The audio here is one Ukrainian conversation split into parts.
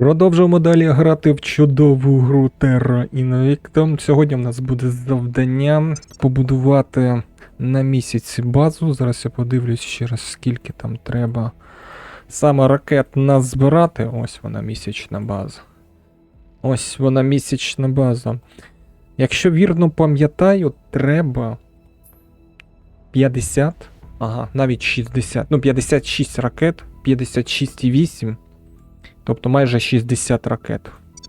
Продовжуємо далі грати в чудову гру Terra Invicta. Сьогодні в нас буде завдання побудувати на місяці базу. Зараз я подивлюсь ще раз, скільки там треба саме ракет назбирати. Ось вона місячна база. Ось вона місячна база. Якщо вірно пам'ятаю, треба 50, навіть 60, 56 ракет, 56,8. Тобто майже 60 ракет.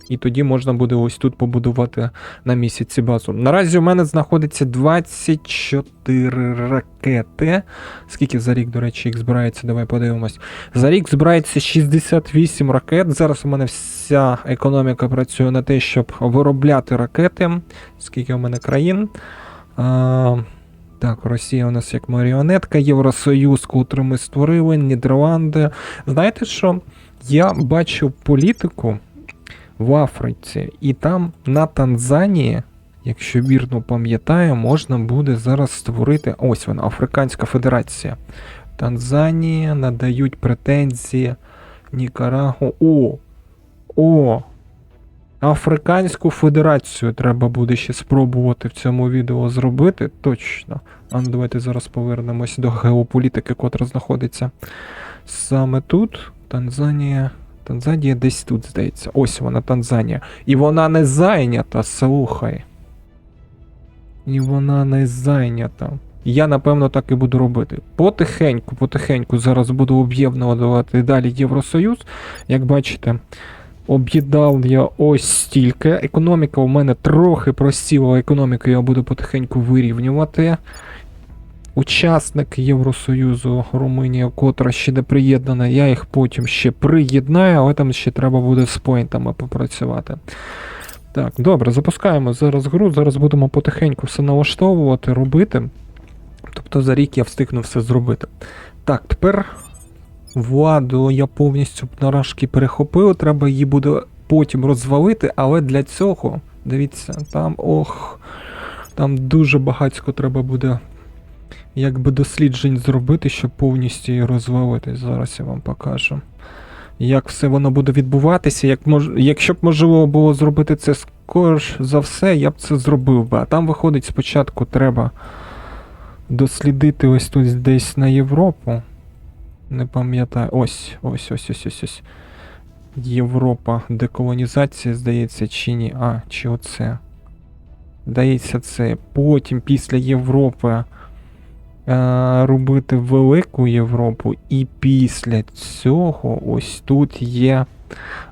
І тоді можна буде ось тут побудувати на місяці базу. Наразі у мене знаходиться 24 ракети. Скільки за рік, до речі, їх збирається? Давай подивимось. За рік збирається 68 ракет. Зараз у мене вся економіка працює на те, щоб виробляти ракети. Скільки у мене країн? Так, Росія у нас як маріонетка, Євросоюз, котрий ми створили, Нідерланди. Знаєте що? Я бачив політику в Африці, і там на Танзанії, якщо вірно пам'ятаю, можна буде зараз створити, ось вона, Африканська Федерація. Танзанія надають претензії Нікарагу. Африканську Федерацію треба буде ще спробувати в цьому відео зробити, точно. А ну давайте зараз повернемось до геополітики, котра знаходиться саме тут. Танзанія десь тут, здається. Ось вона, Танзанія. І вона не зайнята, слухай. І вона не зайнята. Я, напевно, так і буду робити. Потихеньку зараз буду об'єднувати далі Євросоюз. Як бачите, об'єднав я ось стільки. Економіка у мене трохи просіла, економіку я буду потихеньку вирівнювати. Учасник Євросоюзу Румунія, котра ще не приєднана, я їх потім ще приєднаю, але там ще треба буде з поінтами попрацювати. Так, добре, запускаємо зараз гру, зараз будемо потихеньку все налаштовувати, робити. Тобто за рік я встигну все зробити. Так, тепер владу я повністю нарешті перехопив, треба її буде потім розвалити, але для цього, дивіться, там дуже багатько треба буде якби досліджень зробити, щоб повністю її розвалити. Зараз я вам покажу, як все воно буде відбуватися. Якщо б можливо було зробити це скоріш за все, я б це зробив би. А там виходить, спочатку треба дослідити ось тут десь на Європу. Не пам'ятаю. Ось. Європа, деколонізація, здається, чи ні? Чи оце? Здається, це. Потім після Європи робити велику Європу, і після цього ось тут є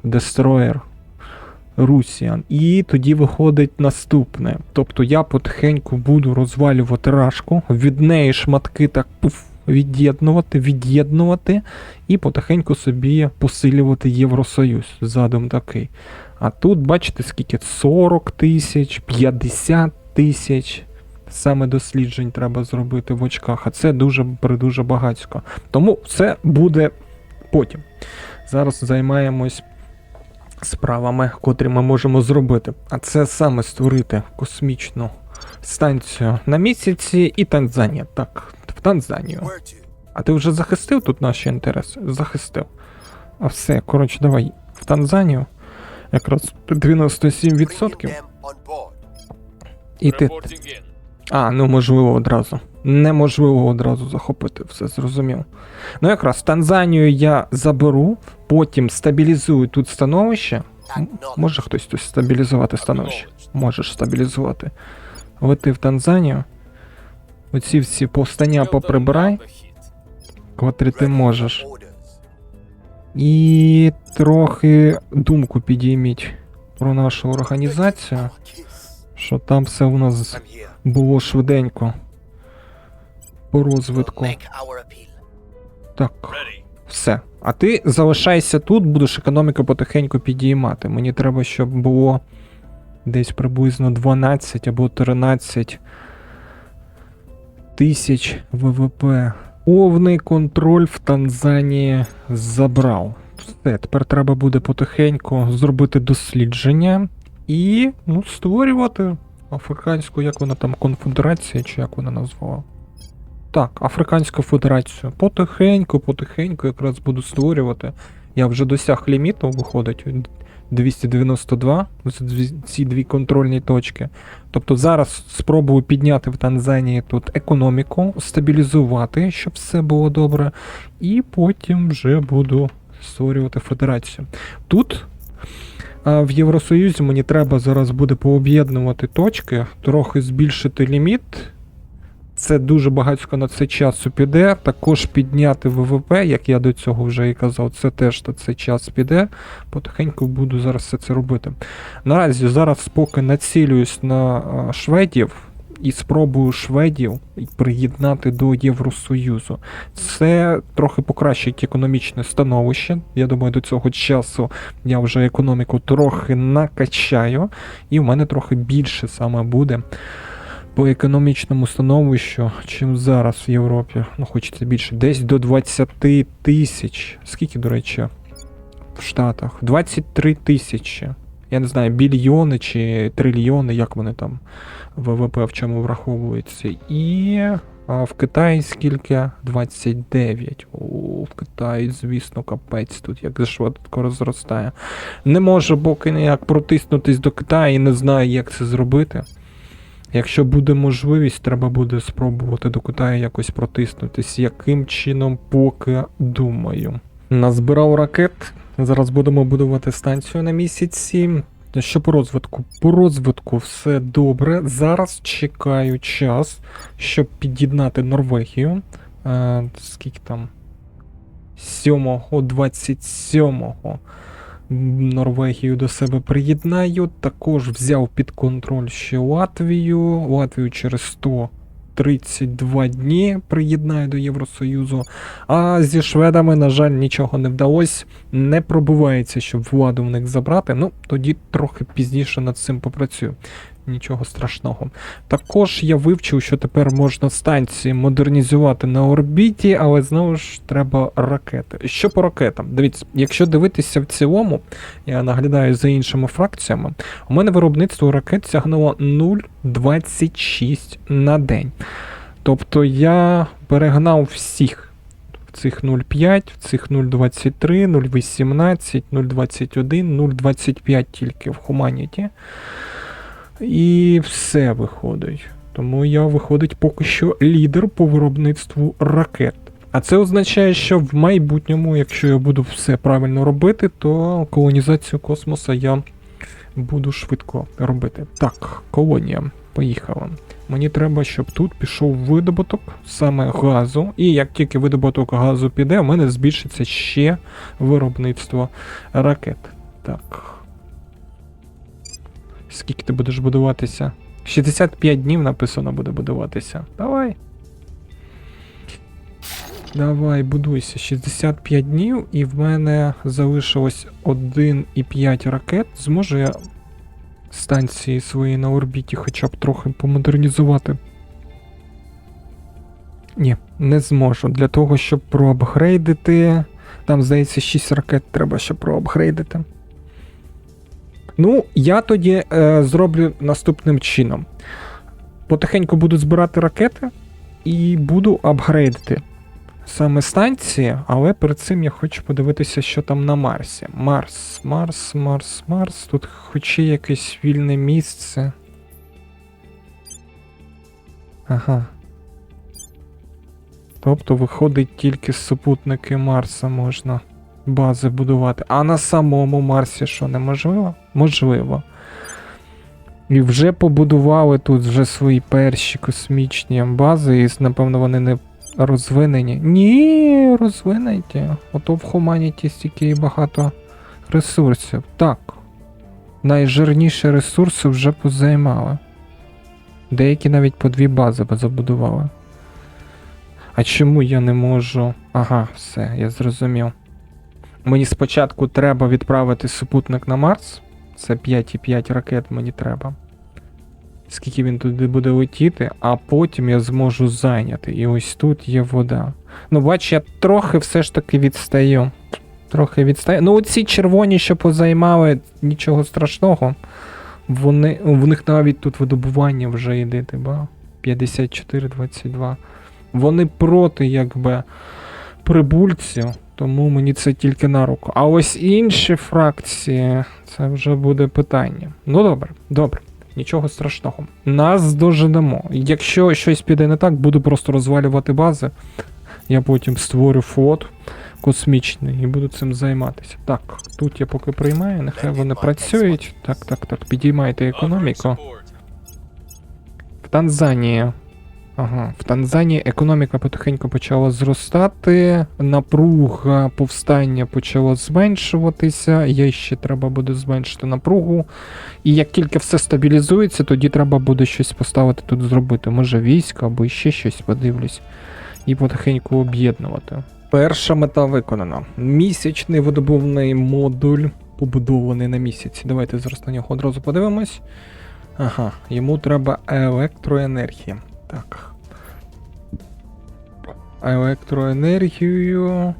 Destroyer Russian. І тоді виходить наступне. Тобто я потихеньку буду розвалювати Рашку, від неї шматки так від'єднувати і потихеньку собі посилювати Євросоюз. Задум такий. А тут, бачите, скільки? 40 тисяч, 50 тисяч. Саме досліджень треба зробити в очках, а це дуже багатько. Тому це буде потім. Зараз займаємось справами, котрі ми можемо зробити. А це саме створити космічну станцію на місяці і Танзанія. Так, в Танзанію. А ти вже захистив тут наші інтереси? Захистив. А все, коротше, давай в Танзанію. Якраз 97%. І ти... можливо одразу. Неможливо одразу захопити, все зрозумів. Якраз Танзанію я заберу, потім стабілізую тут становище. Може хтось тут стабілізувати становище? Можеш стабілізувати. Лети в Танзанію. Оці всі повстання поприбирай, котрі ти можеш. І трохи думку підійміть про нашу організацію, що там все у нас було швиденько по розвитку. Так, все. А ти залишайся тут, будеш економіку потихеньку підіймати. Мені треба, щоб було десь приблизно 12 або 13 тисяч ВВП. Повний контроль в Танзанії забрав. Все, тепер треба буде потихеньку зробити дослідження і, створювати Африканську, як вона там, конфедерація, чи як вона назвала? Так, Африканську Федерацію. Потихеньку якраз буду створювати. Я вже досяг ліміту, виходить 292, ці дві контрольні точки. Тобто зараз спробую підняти в Танзанії тут економіку, стабілізувати, щоб все було добре, і потім вже буду створювати федерацію. Тут в Євросоюзі мені треба зараз буде пооб'єднувати точки, трохи збільшити ліміт. Це дуже багатько на це часу піде. Також підняти ВВП, як я до цього вже і казав, це теж на цей час піде. Потихеньку буду зараз все це робити. Наразі зараз поки націлююсь на шведів і спробую шведів приєднати до Євросоюзу. Це трохи покращить економічне становище. Я думаю, до цього часу я вже економіку трохи накачаю, і в мене трохи більше саме буде по економічному становищу, чим зараз в Європі. Ну, хочеться більше. Десь до 20 тисяч. Скільки, до речі, в Штатах? 23 тисячі. Я не знаю, біліони чи трильйони, як вони там ВВП в чому враховуються. І в Китаї скільки? 29. В Китаї, звісно, капець тут, як швидко розростає. Не можу поки ніяк протиснутись до Китаю і не знаю, як це зробити. Якщо буде можливість, треба буде спробувати до Китаю якось протиснутись. Яким чином, поки думаю. Назбирав ракет. Зараз будемо будувати станцію на місяці. Що по розвитку? По розвитку все добре. Зараз чекаю час, щоб під'єднати Норвегію. Скільки там? 27-го. Норвегію до себе приєднаю. Також взяв під контроль ще Латвію. Латвію через 132 дні приєднаю до Євросоюзу. А зі шведами, на жаль, нічого не вдалося. Не пробивається, щоб владу в них забрати. Ну, тоді трохи пізніше над цим попрацюю. Нічого страшного. Також я вивчив, що тепер можна станції модернізувати на орбіті, але знову ж треба ракети. Що по ракетам? Дивіться, якщо дивитися в цілому, я наглядаю за іншими фракціями, у мене виробництво ракет сягнуло 0,26 на день. Тобто я перегнав всіх в цих 0,5, в цих 0,23, 0,18, 0,21, 0,25 тільки в Humanity. І все виходить. Тому я, виходить, поки що лідер по виробництву ракет. А це означає, що в майбутньому, якщо я буду все правильно робити, то колонізацію космоса я буду швидко робити. Так, колонія. Поїхала. Мені треба, щоб тут пішов видобуток саме газу. І як тільки видобуток газу піде, у мене збільшиться ще виробництво ракет. Так. Скільки ти будеш будуватися? 65 днів написано буде будуватися. Давай. Давай, будуйся. 65 днів, і в мене залишилось 1,5 ракет. Зможу я станції свої на орбіті хоча б трохи помодернізувати? Ні, не зможу. Для того, щоб проапгрейдити... Там, здається, 6 ракет треба ще проапгрейдити. Ну, я тоді зроблю наступним чином. Потихеньку буду збирати ракети і буду апгрейдити саме станції, але перед цим я хочу подивитися, що там на Марсі. Марс. Тут хоч є якесь вільне місце. Ага. Тобто, виходить, тільки супутники Марса можна бази будувати. А на самому Марсі що, неможливо? Можливо. І вже побудували тут вже свої перші космічні бази, і, напевно, вони не розвинені. Ні, розвинені. Ото в Humanity стільки багато ресурсів. Так. Найжирніші ресурси вже позаймали. Деякі навіть по 2 бази забудували. А чому я не можу? Ага, все, я зрозумів. Мені спочатку треба відправити супутник на Марс. Це 5,5 ракет мені треба. Скільки він туди буде летіти, а потім я зможу зайняти. І ось тут є вода. Ну, бач, я трохи все ж таки відстаю. Ну, оці червоні, що позаймали, нічого страшного. В них навіть тут видобування вже йде, типа. 54-22. Вони проти, якби, прибульців. Тому мені це тільки на руку. А ось інші фракції, це вже буде питання. Ну добре, добре. Нічого страшного. Нас доженемо. Якщо щось піде не так, буду просто розвалювати бази. Я потім створю флот космічний і буду цим займатися. Так, тут я поки приймаю, нехай вони працюють. Так, підіймайте економіку. В Танзанії. Ага, в Танзанії економіка потихеньку почала зростати, напруга повстання почала зменшуватися, є ще треба буде зменшити напругу. І як тільки все стабілізується, тоді треба буде щось поставити тут зробити. Може війська або ще щось, подивлюсь. І потихеньку об'єднувати. Перша мета виконана. Місячний видобувний модуль побудований на місяці. Давайте зараз на нього одразу подивимось. Ага, йому треба електроенергія. Так. Електроенергію.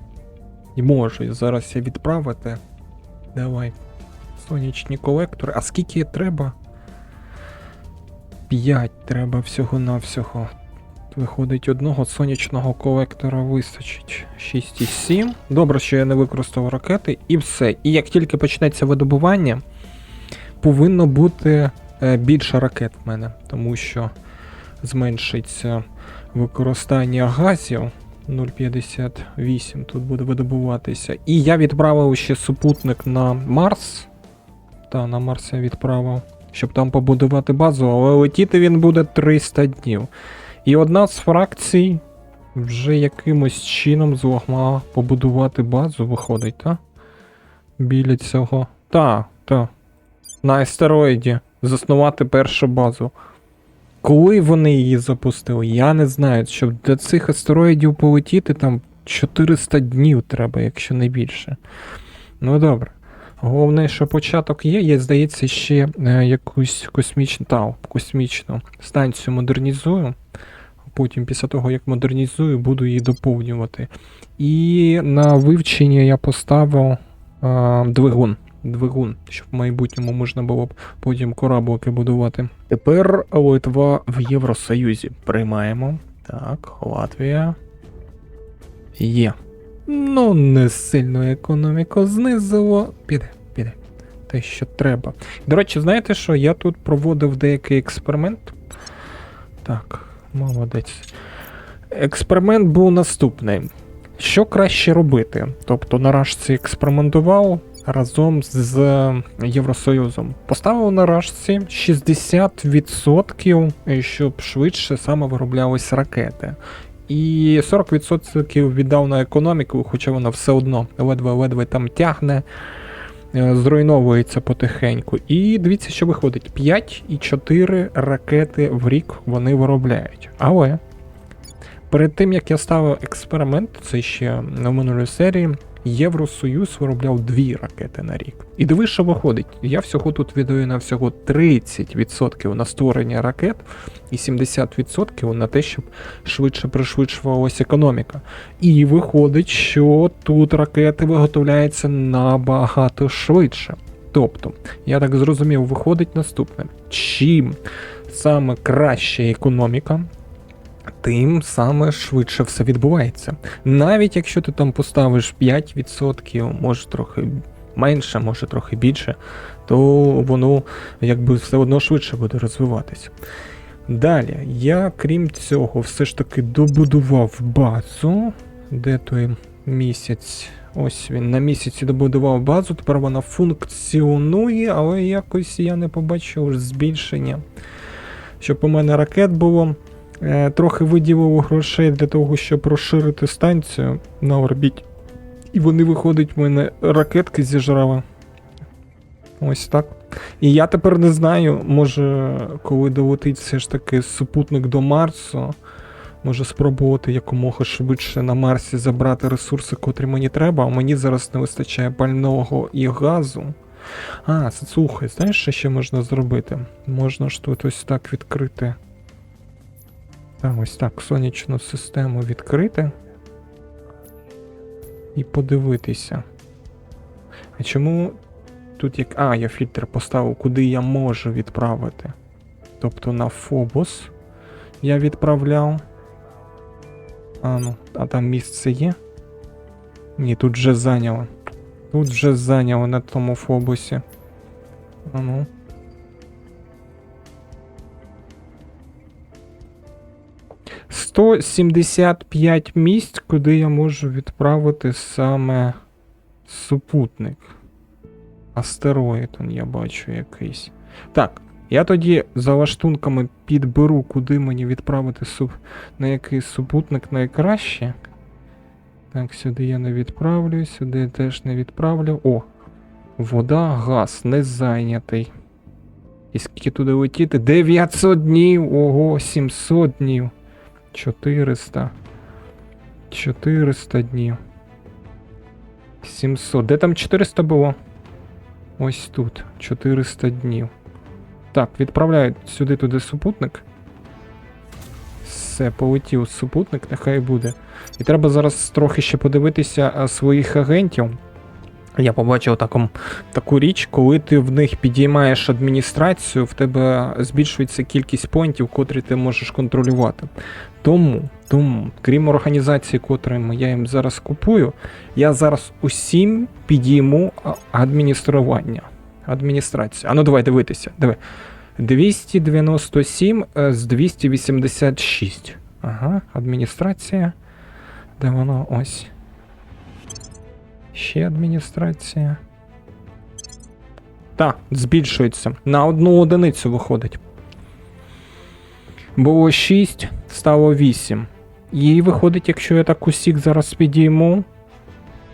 І можу зараз я відправити. Давай. Сонячні колектори. А скільки треба? 5 треба всього-навсього. Виходить, одного сонячного колектора вистачить. 6,7. Добре, що я не використав ракети. І все. І як тільки почнеться видобування, повинно бути більше ракет в мене. Тому що зменшиться використання газів. 0,58 тут буде видобуватися. І я відправив ще супутник на Марс. На Марс я відправив, щоб там побудувати базу, але летіти він буде 300 днів. І одна з фракцій вже якимось чином змогла побудувати базу, виходить, так? Біля цього. Так. На астероїді заснувати першу базу. Коли вони її запустили, я не знаю. Щоб до цих астероїдів полетіти, там 400 днів треба, якщо не більше. Ну добре. Головне, що початок є, я, здається, ще якусь космічну станцію модернізую. Потім, після того, як модернізую, буду її доповнювати. І на вивчення я поставив двигун, щоб в майбутньому можна було б потім кораблики будувати. Тепер Литва в Євросоюзі. Приймаємо. Так, Латвія. Є. Ну, не сильно економіку знизило. Піде. Те, що треба. До речі, знаєте що? Я тут проводив деякий експеримент. Так, молодець. Експеримент був наступний. Що краще робити? Тобто на рашці експериментував разом з Євросоюзом. Поставив на рашці 60%, щоб швидше саме вироблялись ракети. І 40% віддав на економіку, хоча вона все одно ледве там тягне, зруйновується потихеньку. І дивіться, що виходить. 5,4 ракети в рік вони виробляють. Але перед тим, як я ставив експеримент, це ще на минулій серії, Євросоюз виробляв 2 ракети на рік. І диви, що виходить. Я всього тут віддаю на всього 30% на створення ракет і 70% на те, щоб швидше пришвидшувалася економіка. І виходить, що тут ракети виготовляються набагато швидше. Тобто, я так зрозумів, виходить наступне. Чим саме краща економіка, тим саме швидше все відбувається. Навіть якщо ти там поставиш 5%, може трохи менше, може трохи більше, то воно якби все одно швидше буде розвиватися. Далі, я крім цього все ж таки добудував базу. Де той місяць? Ось він, на місяці добудував базу, тепер вона функціонує, але якось я не побачив збільшення. Щоб у мене ракет було. Трохи виділив грошей для того, щоб розширити станцію на орбіті. І вони, виходить, в мене ракетки зіжрали. Ось так. І я тепер не знаю, може, коли долетить все ж таки супутник до Марсу, може спробувати якомога швидше на Марсі забрати ресурси, котрі мені треба, а мені зараз не вистачає пального і газу. Слухай, знаєш, що ще можна зробити? Можна ж тут ось так відкрити. Ось так, сонячну систему відкрити і подивитися. А чому тут як... я фільтр поставив, куди я можу відправити. Тобто на Фобос я відправляв. А там місце є? Ні, тут вже зайняло. Тут вже зайняло на тому фобусі. А ну. — 175 місць, куди я можу відправити саме супутник. Астероїд, я бачу якийсь. Так, я тоді за лаштунками підберу, куди мені відправити на який супутник найкраще. Так, сюди я не відправлю, сюди теж не відправлю. О! Вода, газ, не зайнятий. І скільки туди летіти? 900 днів! Ого, 700 днів. 400. 400 днів. 700. Де там 400 було? Ось тут. 400 днів. Так, відправляю сюди туди супутник. Все, полетів супутник, нехай буде. І треба зараз трохи ще подивитися своїх агентів. Я побачив таку річ, коли ти в них підіймаєш адміністрацію, в тебе збільшується кількість поінтів, котрі ти можеш контролювати. Тому, крім організації, котрими я їм зараз купую, я зараз усім підійму адміністрацію. А ну давай дивитися, диви. 297 з 286. Ага, адміністрація. Де воно? Ось. Ще адміністрація. Так, збільшується. На 1 одиницю виходить. Було 6, стало 8. І виходить, якщо я так усіх зараз підійму,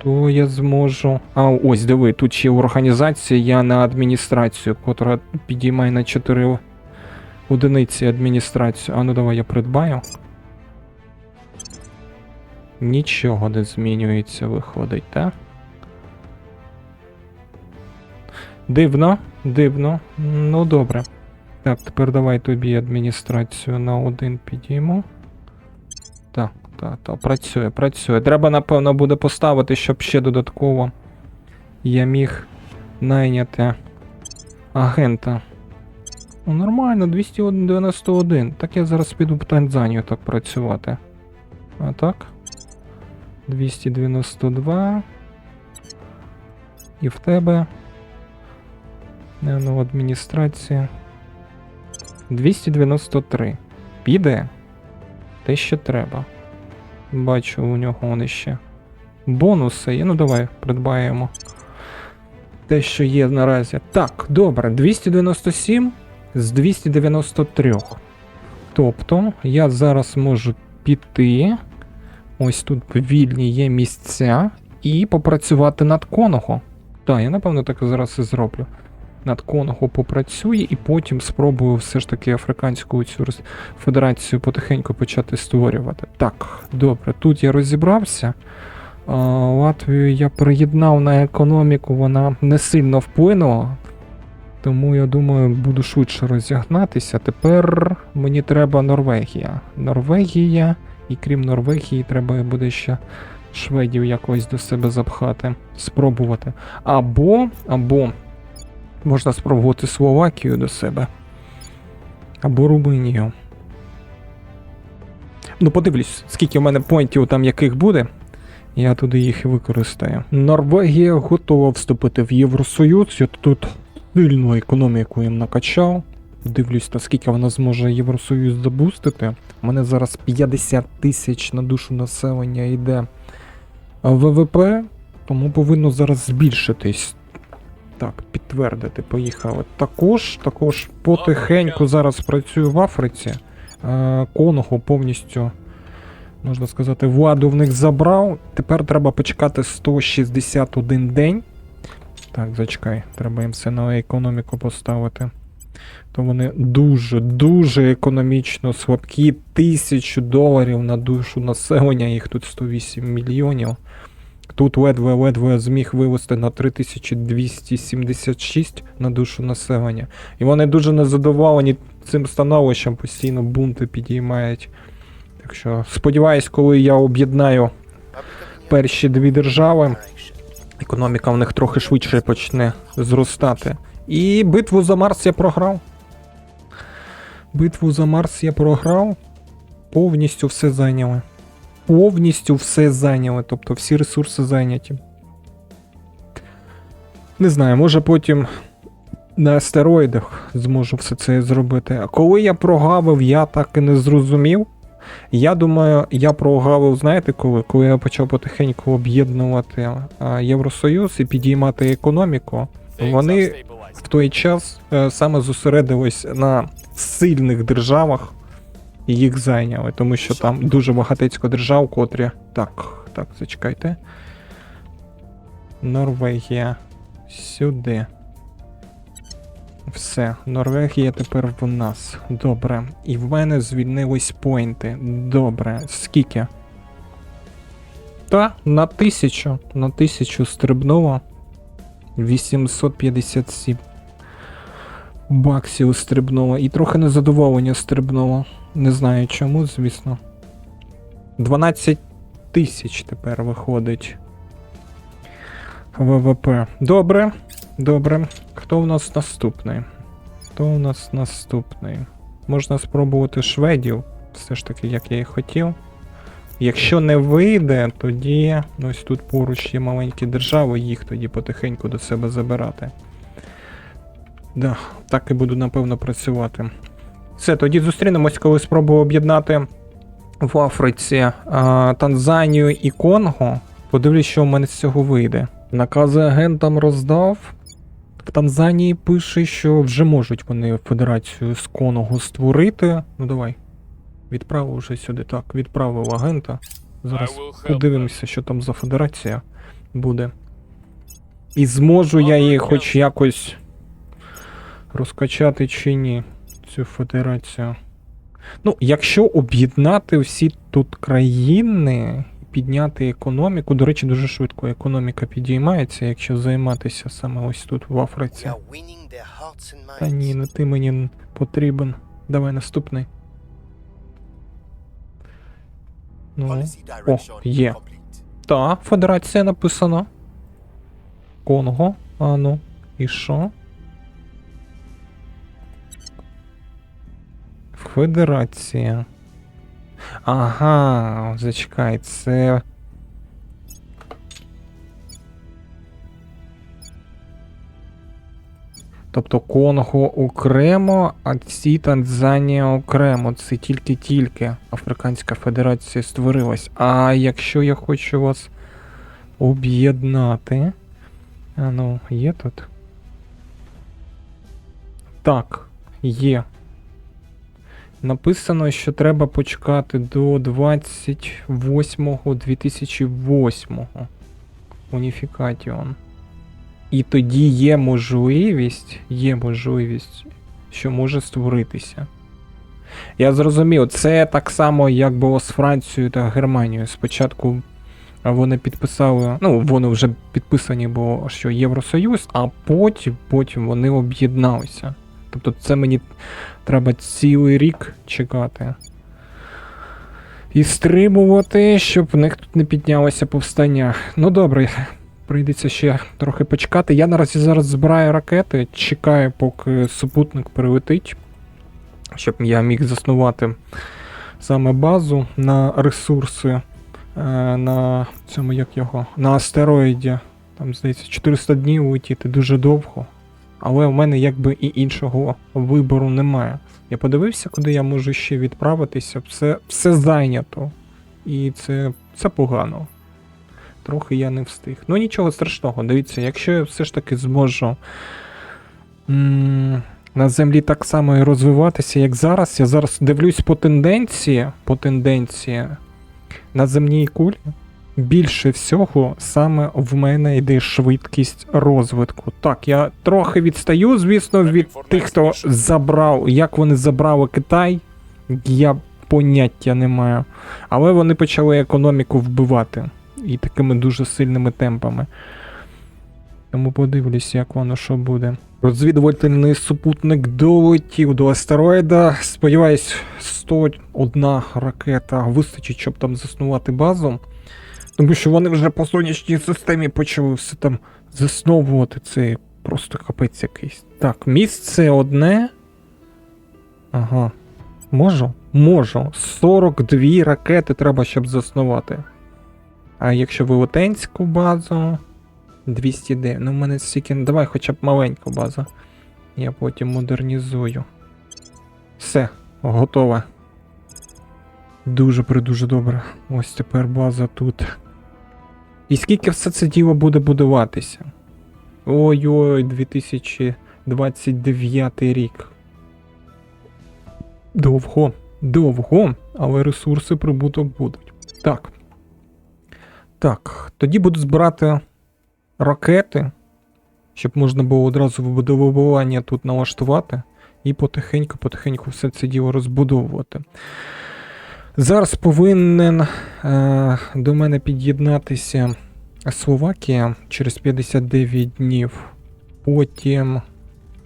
то я зможу... А, ось, диви, тут ще організація, я на адміністрацію, котра підіймає на 4 одиниці адміністрацію. А ну давай я придбаю. Нічого не змінюється, виходить, так? Дивно. Ну, добре. Так, тепер давай тобі адміністрацію на 1 підійму. Так, працює. Треба, напевно, буде поставити, щоб ще додатково я міг найняти агента. Ну, нормально, 291. Так я зараз піду в Танзанію так працювати. А так. 292. І в тебе. Ну, адміністрація. 293. Піде. Те, що треба. Бачу, у нього вони ще бонуси є. Ну, давай придбаємо те, що є наразі. Так, добре, 297 з 293. Тобто, я зараз можу піти. Ось тут вільні є місця. І попрацювати над Конго. Так, я, напевно, так зараз і зроблю. Над Конго попрацюю і потім спробую все ж таки африканську цю федерацію потихеньку почати створювати. Так, добре, тут я розібрався. Латвію я приєднав на економіку, вона не сильно вплинула. Тому, я думаю, буду швидше розігнатися. Тепер мені треба Норвегія. Норвегія, і крім Норвегії, треба буде ще шведів якось до себе запхати, спробувати. Або можна спробувати Словакію до себе. Або Румунію. Ну, подивлюсь, скільки в мене поінтів там яких буде. Я туди їх і використаю. Норвегія готова вступити в Євросоюз. Я тут сильну економіку їм накачав. Дивлюсь, наскільки вона зможе Євросоюз забустити. У мене зараз 50 тисяч на душу населення йде ВВП, тому повинно зараз збільшитись. Так, підтвердити, поїхали. Також потихеньку зараз працюю в Африці. Конго повністю, можна сказати, владу в них забрав. Тепер треба почекати 161 день. Так, зачекай, треба їм все на економіку поставити. То вони дуже економічно слабкі. $1000 на душу населення, їх тут 108 мільйонів. Тут ледве зміг вивести на 3276 на душу населення. І вони дуже незадоволені цим становищем, постійно бунти підіймають. Так що, сподіваюсь, коли я об'єднаю перші дві держави, економіка в них трохи швидше почне зростати. І битву за Марс я програв. Битву за Марс я програв. Повністю все зайняли. повністю все зайняли, тобто всі ресурси зайняті. Не знаю, може потім на астероїдах зможу все це зробити. А коли я прогавив, я так і не зрозумів. Я думаю, я прогавив, знаєте коли? Коли я почав потихеньку об'єднувати Євросоюз і підіймати економіку, вони в той час саме зосередились на сильних державах і їх зайняли, тому що там дуже багатецько держав, котрі... Так, зачекайте. Норвегія. Сюди. Все, Норвегія тепер в нас. Добре. І в мене звільнились поінти. Добре. Скільки? На 1000 стрибнуло. 857 баксів стрибнуло. І трохи незадоволення стрибнуло. Не знаю чому, звісно. 12 тисяч тепер виходить. ВВП. Добре. Хто у нас наступний? Можна спробувати шведів. Все ж таки, як я і хотів. Якщо не вийде, тоді ось тут поруч є маленькі держави, їх тоді потихеньку до себе забирати. Да, так і буду, напевно, працювати. Все, тоді зустрінемось, коли спробую об'єднати в Африці Танзанію і Конго. Подивлюсь, що в мене з цього вийде. Накази агентам роздав. В Танзанії пише, що вже можуть вони федерацію з Конго створити. Ну давай. Відправив вже сюди. Так, відправив агента. Зараз подивимося, що там за федерація буде. І зможу я її хоч якось розкачати чи ні, цю федерацію. Ну, якщо об'єднати всі тут країни, підняти економіку, до речі, дуже швидко економіка підіймається, якщо займатися саме ось тут в Африці. Та ні, не ти мені потрібен. Давай наступний. Ну, о, є. Та, федерація написано. Конго, а ну, і що? Федерація. Ага, зачекай, це... Тобто Конго окремо, а ці Танзанія окремо. Це тільки Африканська Федерація створилась. А якщо я хочу вас об'єднати... А ну, є тут? Так, є. Написано, що треба почекати до 28.2008. Уніфікатіон. І тоді є можливість, що може створитися. Я зрозумів, це так само, як було з Францією та Германією. Спочатку вони підписали, ну, вони вже підписані було, що Євросоюз, а потім вони об'єдналися. Тобто це мені треба цілий рік чекати. І стримувати, щоб в них тут не піднялося повстання. Ну добре, прийдеться ще трохи почекати. Я наразі зараз збираю ракети, чекаю, поки супутник прилетить, щоб я міг заснувати саме базу на ресурси, на цьому, на астероїді. Там, здається, 400 днів летіти дуже довго. Але в мене якби і іншого вибору немає. Я подивився, куди я можу ще відправитися. Все зайнято. І це погано. Трохи я не встиг. Ну нічого страшного, дивіться, якщо я все ж таки зможу на землі так само і розвиватися, як зараз. Я зараз дивлюсь по тенденції на земній кулі. Більше всього саме в мене йде швидкість розвитку. Так, я трохи відстаю, звісно, від тих, хто забрав, як вони забрали Китай, я поняття не маю. Але вони почали економіку вбивати. І такими дуже сильними темпами. Тому подивлюсь, як воно що буде. Розвідувальний супутник долетів до астероїда. Сподіваюсь, 101 ракета вистачить, щоб там заснувати базу. Тому що вони вже по сонячній системі почали все там засновувати. Це просто капець якийсь. Так, місце одне. Ага. Можу. 42 ракети треба, щоб заснувати. А якщо велетенську базу... 209. Ну, в мене стільки... Давай хоча б маленьку базу. Я потім модернізую. Все, готове. Дуже добре. Ось тепер база тут. І скільки все це діло буде будуватися? Ой-ой, 2029 рік. Довго, але ресурси прибуток будуть. Так, тоді буду збирати ракети, щоб можна було одразу вибудовування тут налаштувати і потихеньку все це діло розбудовувати. Зараз повинен до мене під'єднатися Словакія через 59 днів, потім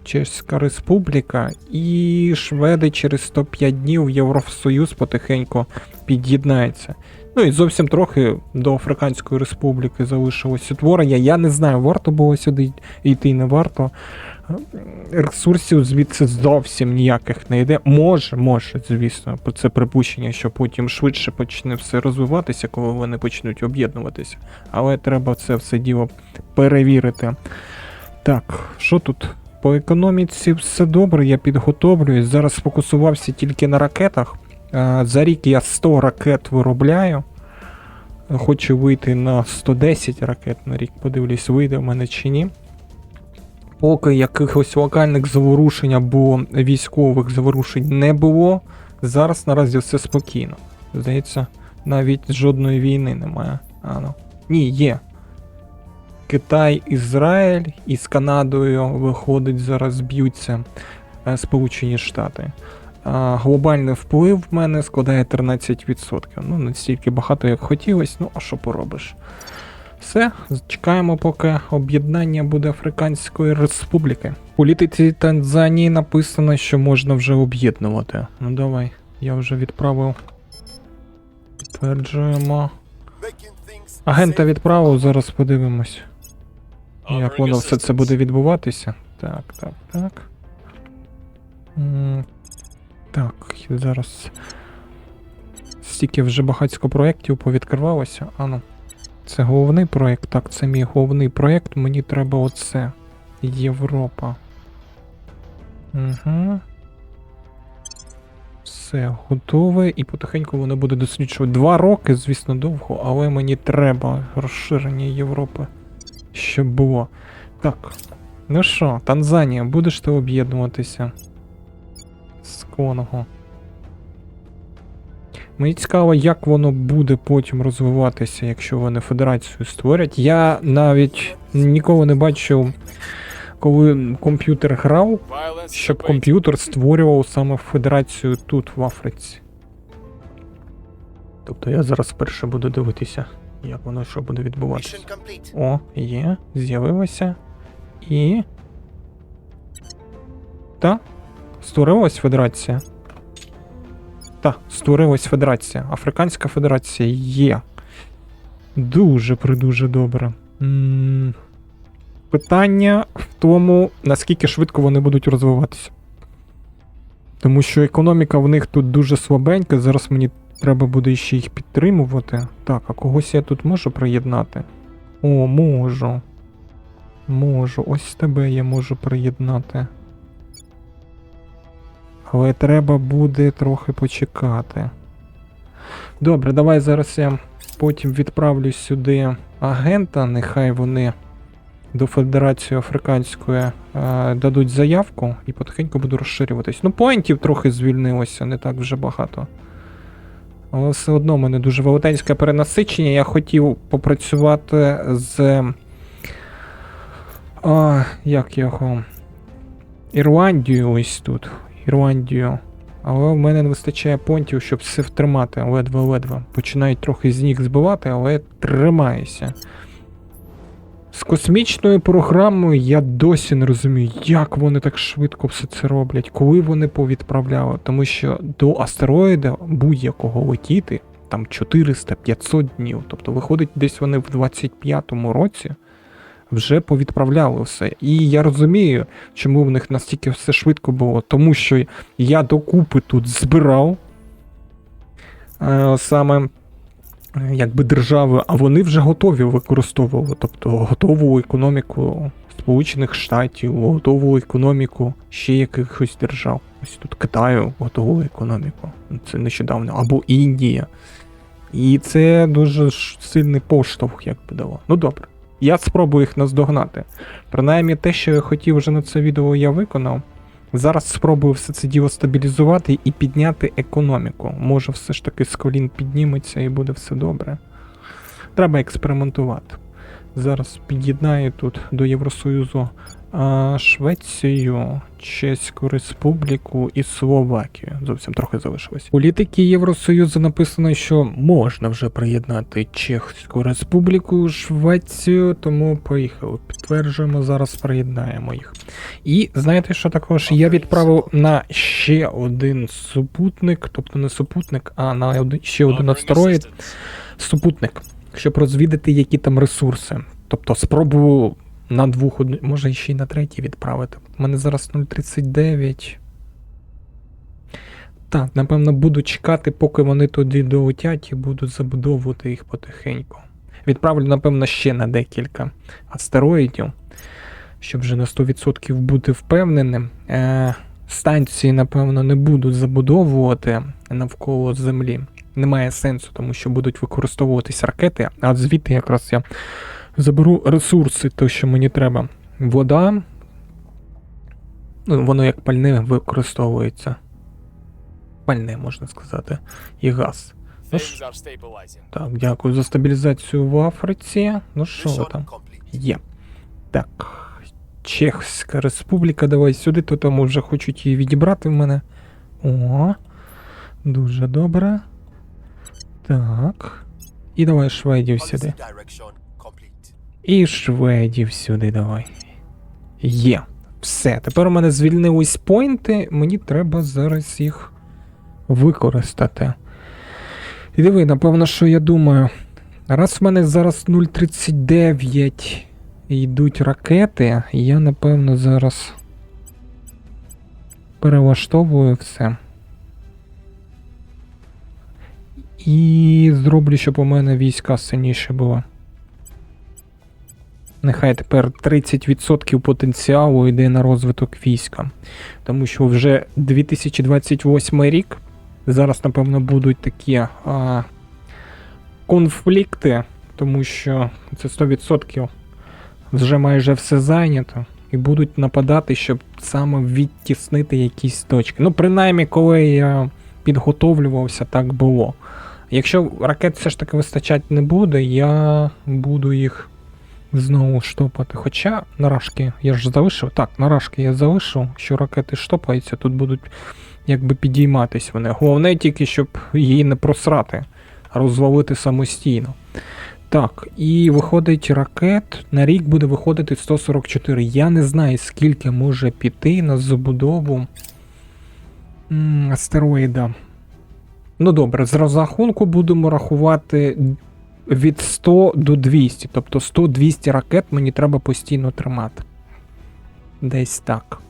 Чеська Республіка і Шведи через 105 днів Євросоюз потихеньку під'єднається. Ну і зовсім трохи до Африканської Республіки залишилось утворення. Я не знаю, варто було сюди йти, не варто. Ресурсів звідси зовсім ніяких не йде. Може, звісно, це припущення, що потім швидше почне все розвиватися, коли вони почнуть об'єднуватися. Але треба це все діло перевірити. Так, що тут? По економіці все добре, я підготовлююсь. Зараз сфокусувався тільки на ракетах. За рік я 100 ракет виробляю. Хочу вийти на 110 ракет на рік. Подивлюсь, вийде в мене чи ні. Поки якихось локальних заворушень або військових заворушень не було, зараз наразі все спокійно. Здається, навіть жодної війни немає. Ні, є. Китай, Ізраїль і з Канадою виходить, зараз б'ються Сполучені Штати. Глобальний вплив в мене складає 13%. Ну, не стільки багато, як хотілося, ну а що поробиш. Все, чекаємо, поки об'єднання буде Африканської Республіки. В політиці Танзанії написано, що можна вже об'єднувати. Ну давай, я вже відправив. Підтверджуємо. Агента відправив, зараз подивимось, як воно все це буде відбуватися. Так. Так, зараз стільки вже багатько проєктів повідкривалося. Це головний проєкт, так, це мій головний проєкт, мені треба оце. Європа. Угу. Все, готове, і потихеньку воно буде досліджувати. 2 роки, звісно, довго, але мені треба розширення Європи, щоб було. Так, ну що, Танзанія, будеш ти об'єднуватися з Конго? Мені цікаво, як воно буде потім розвиватися, якщо вони федерацію створять. Я навіть ніколи не бачив, коли комп'ютер грав, щоб комп'ютер створював саме федерацію тут, в Африці. Тобто я зараз вперше буду дивитися, як воно що буде відбуватися. О, є, з'явилося. І... Та, створилась федерація. Створилась федерація. Африканська федерація є. Дуже добре. Питання в тому, наскільки швидко вони будуть розвиватися. Тому що економіка в них тут дуже слабенька, зараз мені треба буде ще їх підтримувати. Так, а когось я тут можу приєднати? О, можу. Ось тебе я можу приєднати. Але треба буде трохи почекати. Добре, давай зараз я потім відправлю сюди агента, нехай вони до Федерації Африканської дадуть заявку і потихеньку буду розширюватись. Ну, поінтів трохи звільнилося, не так вже багато. Але все одно в мене дуже велетенське перенасичення. Я хотів попрацювати з... як його? Ірландією ось тут. Ірландію. Але в мене не вистачає понтів, щоб все втримати. Ледве-ледве. Починають трохи з ніг збивати, але тримаюся. З космічною програмою я досі не розумію, як вони так швидко все це роблять, коли вони повідправляли. Тому що до астероїда будь-якого летіти, там 400-500 днів. Тобто виходить, десь вони в 25-му році вже повідправляли все. І я розумію, чому в них настільки все швидко було. Тому що я докупи тут збирав, саме якби держави, а вони вже готові використовувати, тобто готову економіку Сполучених Штатів, готову економіку ще якихось держав. Ось тут Китаю готову економіку. Це нещодавно. Або Індія. І це дуже сильний поштовх, як би дало. Ну добре. Я спробую їх наздогнати. Принаймні те, що я хотів вже на це відео, я виконав. Зараз спробую все це діло стабілізувати і підняти економіку. Може все ж таки з колін підніметься і буде все добре. Треба експериментувати. Зараз під'єднаю тут до Євросоюзу Швецію, Чеську Республіку і Словакію. Зовсім трохи залишилось. У політики Євросоюзу написано, що можна вже приєднати Чеську Республіку, Швецію, тому поїхали. Підтверджуємо, зараз приєднаємо їх. І знаєте, що також? Я відправив на ще один супутник, тобто не супутник, а на ще один астероїд супутник, щоб розвідати, які там ресурси. Тобто спробую на двох, може ще й на третій відправити. У мене зараз 0,39. Так, напевно, буду чекати, поки вони туди долетять і буду забудовувати їх потихеньку. Відправлю, напевно, ще на декілька астероїдів, щоб вже на 100% бути впевненим. Станції, напевно, не будуть забудовувати навколо Землі. Немає сенсу, тому що будуть використовуватись ракети, а звідти якраз я заберу ресурси, то, що мені треба. Вода, ну, воно як пальне використовується. Пальне, можна сказати. І газ. Ну, так, дякую за стабілізацію в Африці. Ну що ви там? Є. Так. Чеська Республіка, давай сюди, то там вже хочуть її відібрати в мене. О, дуже добре. Так. І давай шведів сюди. І шведів сюди давай. Є. Все. Тепер у мене звільнились поінти, мені треба зараз їх використати. І диви, напевно, що я думаю. Раз в мене зараз 0,39 йдуть ракети, я, напевно, зараз перелаштовую все. І зроблю, щоб у мене війська сильніше було. Нехай тепер 30% потенціалу йде на розвиток війська. Тому що вже 2028 рік, зараз, напевно, будуть такі конфлікти, тому що це 100% вже майже все зайнято. І будуть нападати, щоб саме відтіснити якісь точки. Ну, принаймні, коли я підготовлювався, так було. Якщо ракет все ж таки вистачати не буде, я буду їх знову штопати. Хоча нарашки я ж залишив. Так, нарашки я залишив, що ракети штопаються, тут будуть якби підійматись вони. Головне тільки, щоб її не просрати, а розвалити самостійно. Так, і виходить ракет, на рік буде виходити 144. Я не знаю, скільки може піти на забудову астероїда. Ну добре, з розрахунку будемо рахувати від 100 до 200. Тобто 100-200 ракет мені треба постійно тримати. Десь так.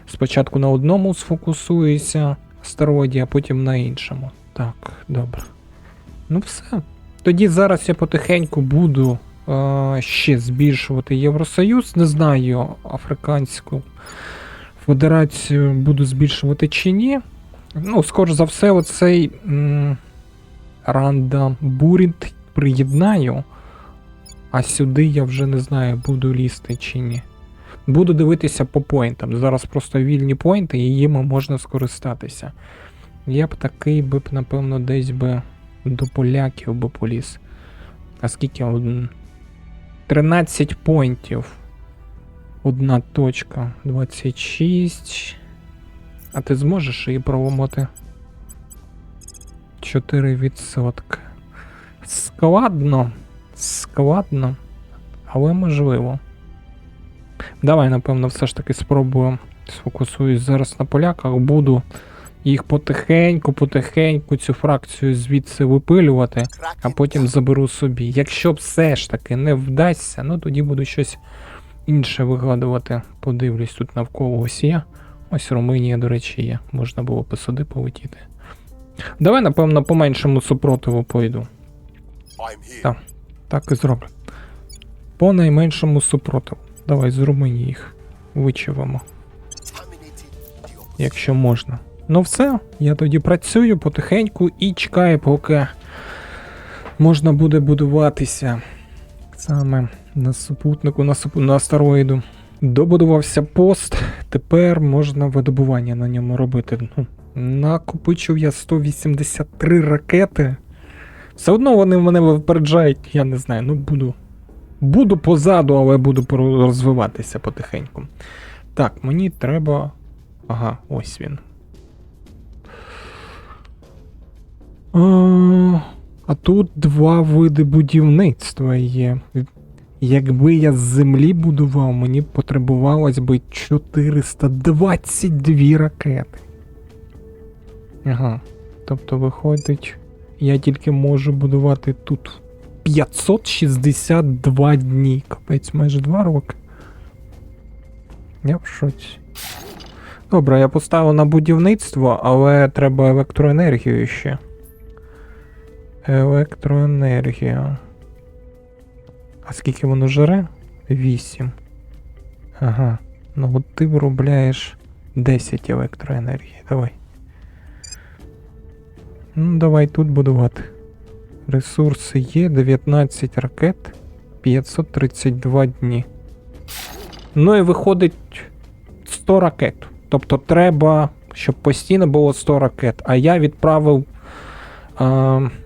Спочатку на одному сфокусуюся астероїді, а потім на іншому. Так, добре. Ну все. Тоді зараз я потихеньку буду ще збільшувати Євросоюз. Не знаю, Африканську Федерацію буду збільшувати чи ні. Ну, скоріш за все, оцей Ранда Бурінт приєднаю, а сюди я вже не знаю, буду лізти чи ні. Буду дивитися по поінтам. Зараз просто вільні поінти, і їми можна скористатися. Я б такий би, напевно, десь би до поляків би поліз. А скільки? 13 поінтів. Одна точка. 26. А ти зможеш її проламати? 4%. Складно. Складно. Але можливо. Давай, напевно, все ж таки спробую. Сфокусуюсь зараз на поляках. Буду їх потихеньку цю фракцію звідси випилювати, а потім заберу собі. Якщо все ж таки не вдасться, ну тоді буду щось інше вигадувати. Подивлюсь, тут навколо ось є. Ось Румунія, до речі, є. Можна було б сюди полетіти. Давай, напевно, по меншому супротиву пойду. I'm here. Так, так і зроблю. По найменшому супротиву. Давай з Румунії їх вичавимо, Terminated the opposite. якщо можна. Ну все, я тоді працюю потихеньку і чекаю, поки можна буде будуватися саме на супутнику, на астероїду. Добудувався пост, тепер можна видобування на ньому робити. Ну, накопичив я 183 ракети. Все одно вони мене випереджають, я не знаю, ну буду позаду, але буду розвиватися потихеньку. Так, мені треба... Ага, ось він. А тут два види будівництва є. Якби я з землі будував, мені потребувалось би 422 ракети. Ага. Тобто, виходить, я тільки можу будувати тут 562 дні. Капець, майже 2 роки. Я в шоці. Добре, я поставив на будівництво, але треба електроенергію ще. Електроенергія. А скільки воно жере? 8. Ага. Ну от ти виробляєш 10 електроенергії. Давай. Ну, давай тут будувати. Ресурси є, 19 ракет, 532 дні. Ну і виходить 100 ракет. Тобто треба, щоб постійно було 100 ракет. А я відправив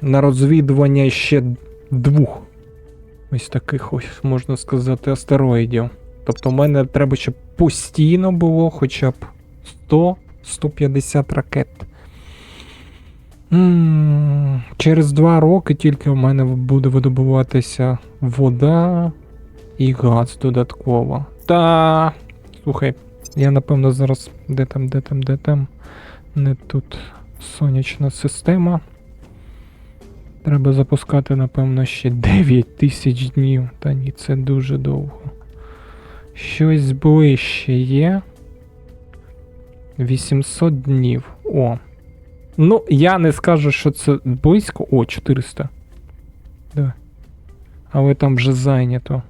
на розвідування ще 2. Ось таких, ось, можна сказати, астероїдів. Тобто в мене треба, щоб постійно було хоча б 100-150 ракет. Через 2 роки тільки в мене буде видобуватися вода і газ додатково. Та, слухай, я напевно зараз... Де там? Не тут сонячна система. Треба запускати, напевно, ще 9000 днів. Та ні, це дуже довго. Щось ближче є. 800 днів. О. Ну, я не скажу, що це близько. О, 400. Давай. Але там вже зайнято.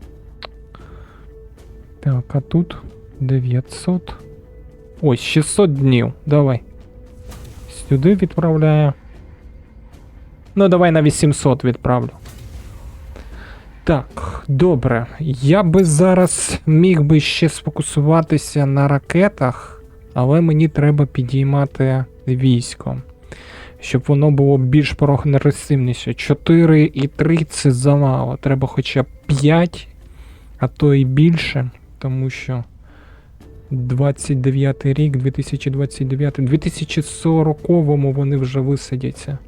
Так, а тут 900. Ось, 600 днів. Давай. Сюди відправляю. Ну, давай на 800 відправлю. Так, добре. Я би зараз міг би ще сфокусуватися на ракетах, але мені треба підіймати військо, щоб воно було більш прогресивніше. 4 і 3 це замало. Треба хоча б 5, а то і більше, тому що 29 рік, 2029, 2040-му вони вже висадяться.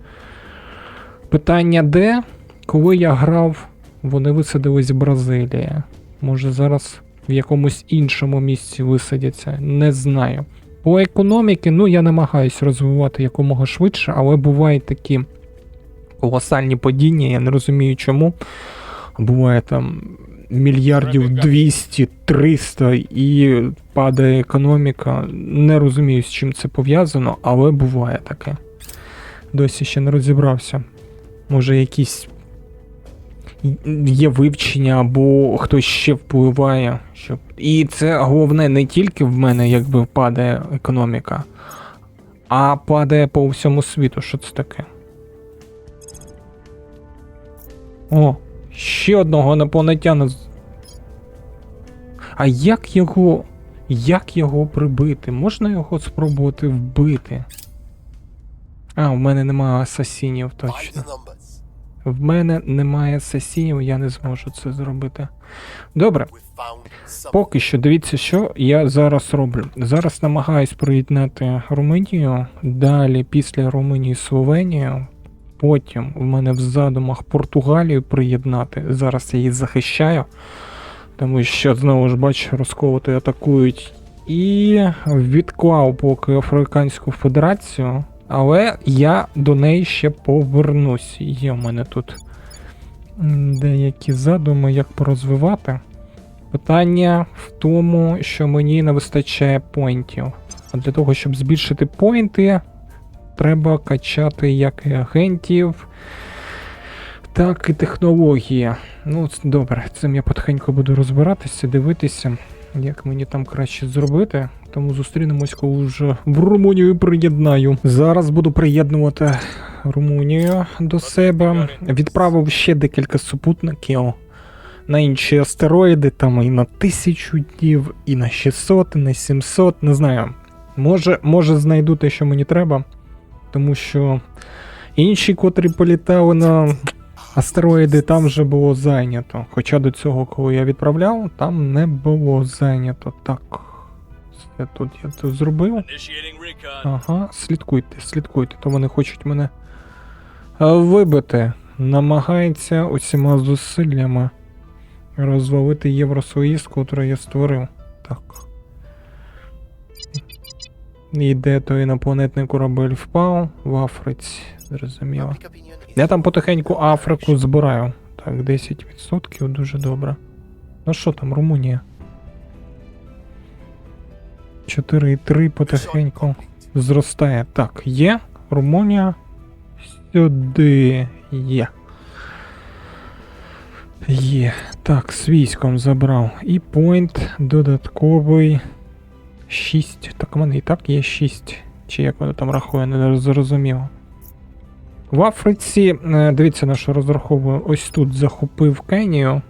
Питання де? Коли я грав, вони висадились в Бразилії. Може зараз в якомусь іншому місці висадяться, не знаю. По економіки, ну я намагаюсь розвивати якомога швидше, але бувають такі колосальні падіння, я не розумію чому. Буває там мільярдів 200-300 і падає економіка. Не розумію, з чим це пов'язано, але буває таке. Досі ще не розібрався. Може якісь є вивчення, або хтось ще впливає. Щоб... І це головне не тільки в мене, якби падає економіка, а падає по всьому світу. Що це таке? О, ще одного інопланетяна. А як його прибити? Можна його спробувати вбити? А, в мене немає асасінів, By точно. the numbers. В мене немає асасінів, я не зможу це зробити. Добре, We've found some. поки що дивіться, що я зараз роблю. Зараз намагаюсь приєднати Румунію, далі після Румунії Словенію, потім в мене в задумах Португалію приєднати. Зараз я її захищаю, тому що, знову ж бачу, розколоти атакують. І відклав поки Африканську Федерацію, але я до неї ще повернусь. Є в мене тут деякі задуми, як порозвивати. Питання в тому, що мені не вистачає поінтів. А для того, щоб збільшити поінти, треба качати як і агентів, так і технології. Ну, добре, цим я потихеньку буду розбиратися, дивитися, як мені там краще зробити. Тому зустрінемось, коли вже в Румунію приєднаю. Зараз буду приєднувати Румунію до себе. Відправив ще декілька супутників на інші астероїди, там і на 1000 днів, і на 600, і на 700, не знаю. Може знайду те, що мені треба, тому що інші, котрі політали на астероїди, там вже було зайнято. Хоча до цього, коли я відправляв, там не було зайнято. Так, все тут я тут зробив. Ага, слідкуйте, то вони хочуть мене вибити. Намагається усіма зусиллями розвалити Євросоюз, котрий я створив. Так. І де той інопланетний корабель впав? В Африці, зрозуміло. Public opinion is Я там потихеньку Африку збираю. Так, 10%, дуже добре. Ну що там, Румунія? 4,3 потихеньку зростає. Так, є. Румунія. Сюди є. Є. Так, з військом забрав. І пойнт додатковий 6. Так, у мене і так є 6. Чи як воно там рахує, не зрозуміло. В Африці, дивіться, на що розраховую, ось тут захопив Кенію,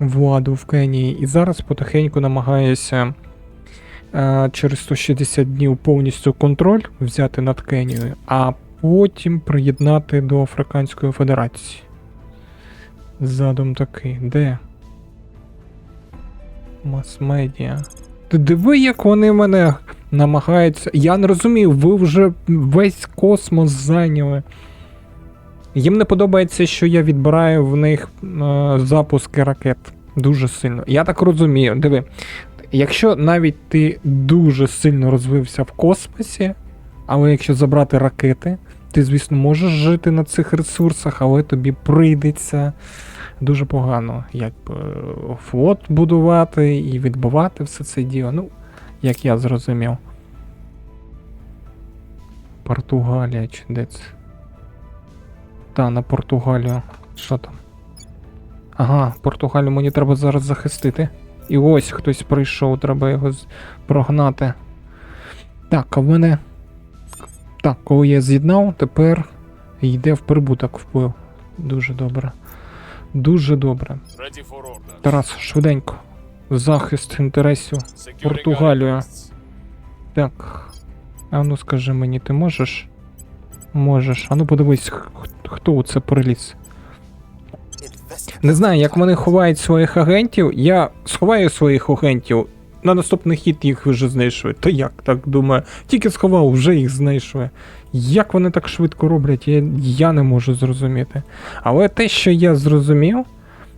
владу в Кенії, і зараз потихеньку намагаюся через 160 днів повністю контроль взяти над Кенією, а потім приєднати до Африканської Федерації. Задум такий. Де? Мас-медіа. Ти диви, як вони мене намагаються. Я не розумію, ви вже весь космос зайняли. Їм не подобається, що я відбираю в них запуски ракет. Дуже сильно. Я так розумію. Диви, якщо навіть ти дуже сильно розвився в космосі, але якщо забрати ракети, ти, звісно, можеш жити на цих ресурсах, але тобі прийдеться дуже погано, якби флот будувати і відбивати все це діло. Ну, як я зрозумів. Португалія чи де це? Та, на Португалію. Що там? Ага, Португалію мені треба зараз захистити. І ось хтось прийшов, треба його прогнати. Так, а в мене... Так, коли я з'єднав, тепер йде в прибуток вплив. Дуже добре. Дуже добре. Тарас, швиденько. Захист інтересів Португалію. Так. А ну скажи мені, ти можеш? Можеш. А ну подивись, хто у це приліз. investigate. Не знаю, як вони ховають своїх агентів. Я сховаю своїх агентів, на наступний хід їх вже знайшли. Та як, так думаю. Тільки сховав, вже їх знайшли. Як вони так швидко роблять, я не можу зрозуміти. Але те, що я зрозумів,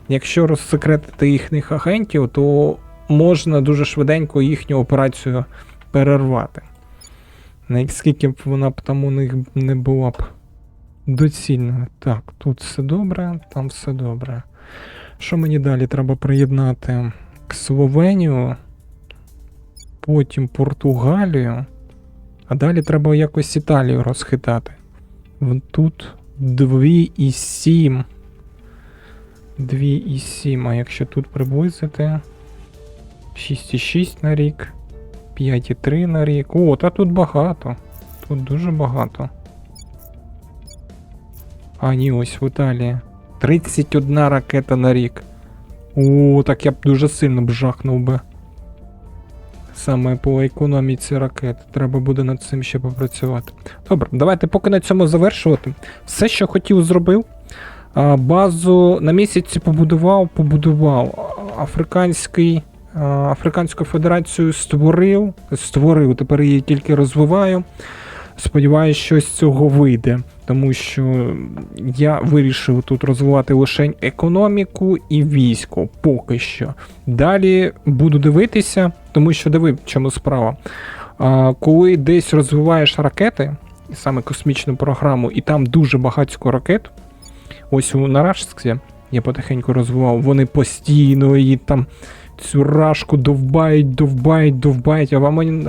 якщо розсекретити їхніх агентів, то можна дуже швиденько їхню операцію перервати. Наскільки б вона б там у них не була б доцільною. Так, тут все добре, там все добре. Що мені далі треба приєднати? К Словенію, потім Португалію, а далі треба якось Італію розхитати. Тут 2,7. 2,7, а якщо тут приблизити 6,6 на рік, 5,3 на рік. О, та тут багато. Тут дуже багато. А, ні, ось в Італії. 31 ракета на рік. О, так я б дуже сильно б жахнув би. Саме по економіці ракет. Треба буде над цим ще попрацювати. Добре, давайте поки на цьому завершувати. Все, що хотів, зробив. Базу на місяці побудував. Африканську Федерацію створив, тепер її тільки розвиваю. Сподіваюсь, що з цього вийде, тому що я вирішив тут розвивати лише економіку і військо, поки що. Далі буду дивитися, тому що диви, в чому справа. Коли десь розвиваєш ракети, саме космічну програму, і там дуже багатько ракет, ось у Нарашці я потихеньку розвивав, вони постійно її там цю рашку довбають, а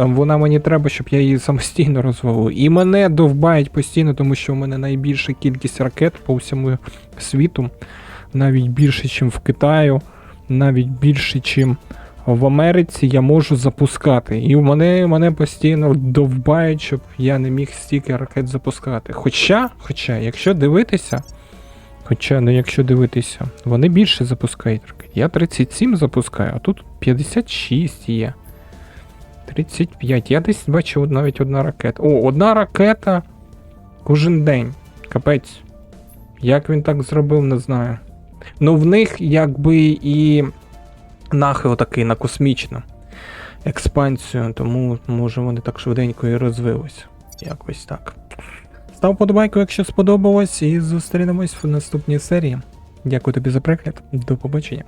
вона мені треба, щоб я її самостійно розвалив. І мене довбають постійно, тому що в мене найбільша кількість ракет по всьому світу. Навіть більше, ніж в Китаю, навіть більше, ніж в Америці я можу запускати. І мене постійно довбають, щоб я не міг стільки ракет запускати. Хоча, якщо дивитися, вони більше запускають ракет. Я 37 запускаю, а тут 56 є. 35. Я десь бачив навіть одна ракета. О, одна ракета кожен день. Капець. Як він так зробив, не знаю. Ну в них якби і нахил такий на космічну експансію, тому може вони так швиденько і розвилися. Якось так. Став подобайку, якщо сподобалось, і зустрінемось в наступній серії. Дякую тобі за перегляд. До побачення.